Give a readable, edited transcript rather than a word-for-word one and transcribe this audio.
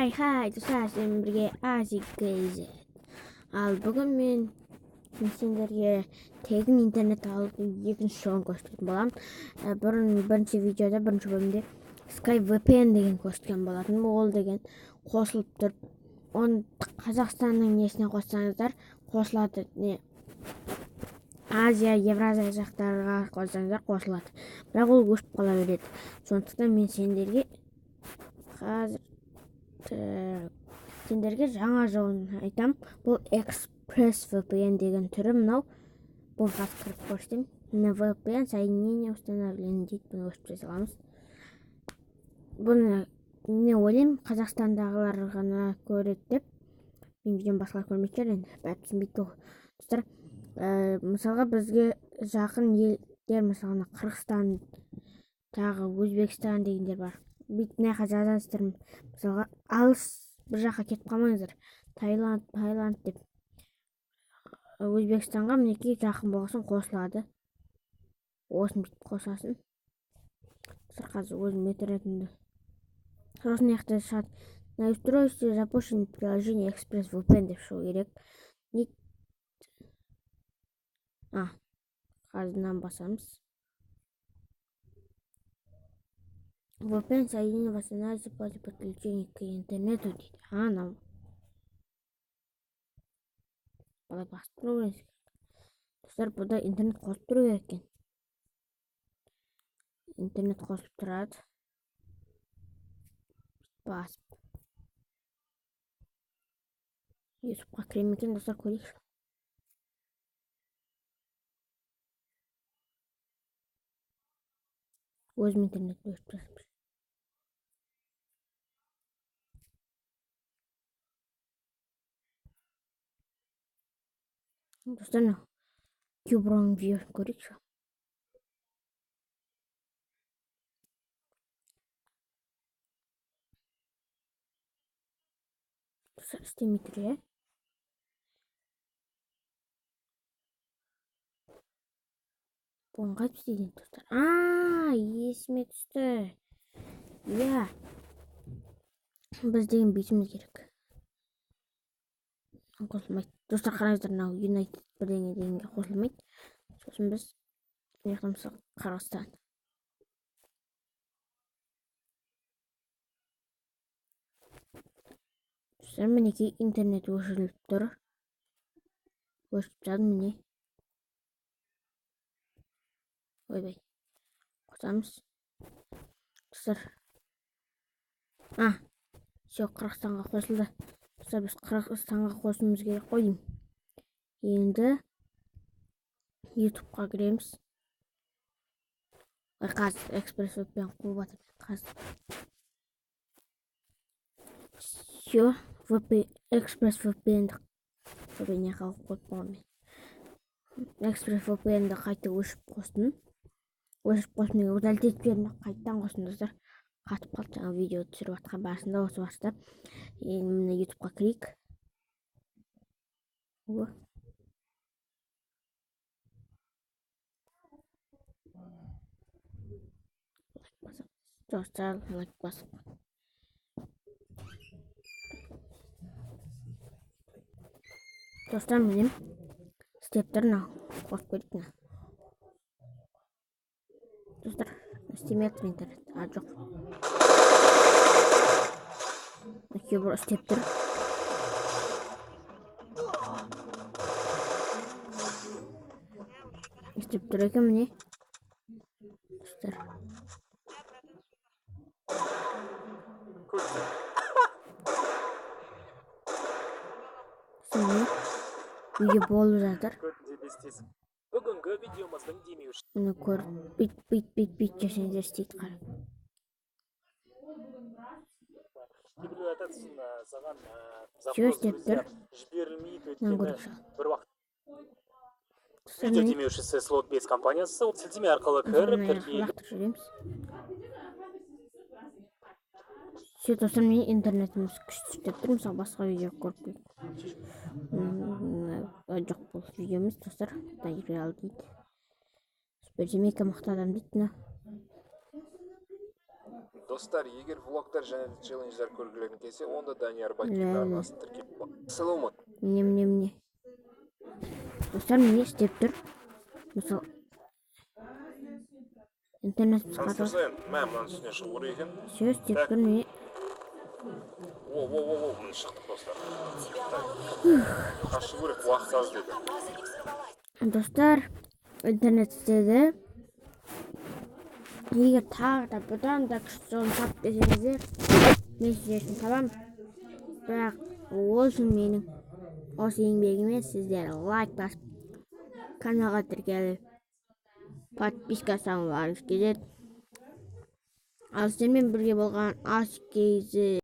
Хай, достар, сіздермен бірге Азик КЗ. Ал бүгін мен сендерге тегін интернет алып екінші жолын көрсететін боламын. Бірінші видеода, бірінші бөлімде SkyVPN деген көрсеткен болатын. Ол деген қосылып тұр. Оны Қазақстанның несіне қоссаңыздар қосылады. Азия, Евразия жақтарға қоссаңыздар қосылады. Бірақ ол өшіп қала береді. Сондықтан мен сендерге жаңа жолын айтам. Бұл ExpressVPN деген түрі мынау. Бұл кіріп көрсетем. VPN соединение установлено дейді. Бұны өшіп жай саламыз. Бұны не ойлаймын, Қазақстандағылар ғана көреді деп. Мен видеоны басқалар көрмейді шығар енді. Бәрі түсінбейді ғой. Достар, мысалға бізге жақын елдер, мысалға Қырғызстан, тағы Өзбекстан дегендер бар. Мына жаққа жазасыздар. Мысалға алыс бір жаққа кетіп қалмаңыздар. Таиланд деп. Өзбекстанға мінекей жақын болғасын қосылады. Осын бүйтіп қосасын. Қазір өзім интернетімді. Сосын яқты шат. На устройстве запущено приложение ExpressVPN деп шығу керек. Қазынан басамыз. VPN соединение восстанавливается после подключения к интернету дейді. Анау. Бұлай басып тұру керек. Достар, бұда интернет қосып тұру керек екен. Интернет қосып тұрады. Басып. YouTube'ға кірем екен, достар, көрейікші. Өзім интернетті өшіп тұрасым. Достар, Куброн видеосын көрейікші. Достар, істемей тұр, е? Бұны қайтып істейден, достар. Есіме түсті. Иә. Біз деген бетіміз керек. Қосылмайды. Достар, қараңыздар, мынау United бірдеңе дегенге қосылмайды. Сосын біз яқтымыз Қырғызстан. Достар, мінекей интернет өшіріліп тұр. Өшіп жадым міне. Ойбай. Қосамыз. Достар. Все, Қырғызстанға қосылды. Достар, біз Қырғызстанға қосуымыз керек қойдым. Енді YouTube'ға кіреміз. Қазір ExpressVPN қуып атыр. Қазір. Все, ExpressVPN-ді не қалып қойып қойған мен. ExpressVPN-ді қайта өшіп қостым. Өшіп қостым, удалить етіп жеріне қайттан қостым, достар. Қатып қалды, жаңа видео түсіріп атқан барысында осы баста. Енді міне YouTube'ға кірейік. Достар, лайк басып. Достар, міне істеп тұр, қосып көрейік. Достар, істемей тұр интернет. Жоқ. Куброн істеп тұр. Істеп тұр екен міне. Достар. Видео болып жатыр. Бүгінгі видеомыздың демеушісі. Мұны көріп, бит жасаңыздар істейді қара. Кейбіреулер айтады, саған запрос жіберілмейді, өйткені бір уақыт. Видео Видео демеушісі Slotbase компаниясы. Сілтеме арқылы кіріп Все, достар, мен интернетіміз күшті істеп тұр. Мысалы, басқа видео көріп жоқ бұл видеомыз, достар. Реал дейді. Супер Жемейка мықты адам дейді. Достар, егер влогтар және челлендждер көргілерің келсе, онда Данияр Бакин Ля-ля. арнасын тіркеп қой. Саламат. Міне. Достар, міне істеп тұр. Мысалы, интернет Таныстырсайын, мә, мынаның үстіне шығу керек екен. сөз істеп тұр, міне. Міне шықтық достар. Қашу керек, уақыт аз деді. Достар, интернет істеді. Егер тағы да бұдан да күшті жолын тап десеңіздер, мен сіздердің табам. Бірақ ол үшін менің осы еңбегіме сіздер лайк басып, каналға тіркеліп, подписка салуларыңыз келеді. Ал сіздермен бірге болған аз кезі